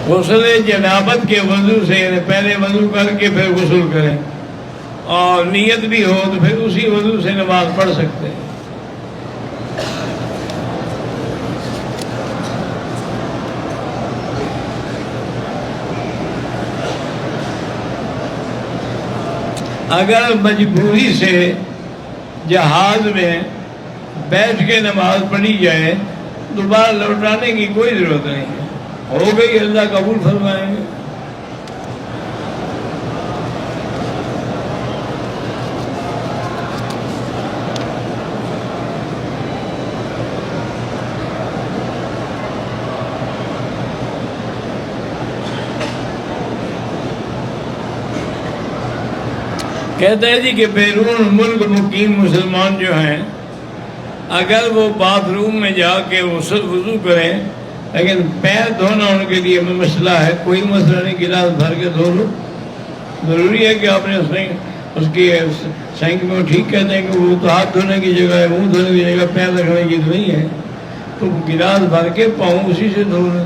غسل جنابت کے وضو سے، یعنی پہلے وضو کر کے پھر غسل کریں، اور نیت بھی ہو تو پھر اسی وضو سے نماز پڑھ سکتے ہیں۔ اگر مجبوری سے جہاز میں بیٹھ کے نماز پڑھی جائے، دوبارہ لوٹانے کی کوئی ضرورت نہیں ہے، ہو گئی، اللہ قبول فرمائیں گے۔ کہتے ہیں جی کہ بیرون ملک مقیم مسلمان جو ہیں، اگر وہ باتھ روم میں جا کے وضو کریں، لیکن پیر دھونا ان کے لیے مسئلہ ہے، کوئی مسئلہ نہیں، گلاس بھر کے دھو لو۔ ضروری ہے کہ آپ نے اس کی سینک میں ٹھیک کہتے ہیں کہ وہ تو ہاتھ دھونے کی جگہ ہے، منہ دھونے کی جگہ، پیر رکھنے کی تو نہیں ہے، تو گلاس بھر کے پاؤں اسی سے دھو لیں۔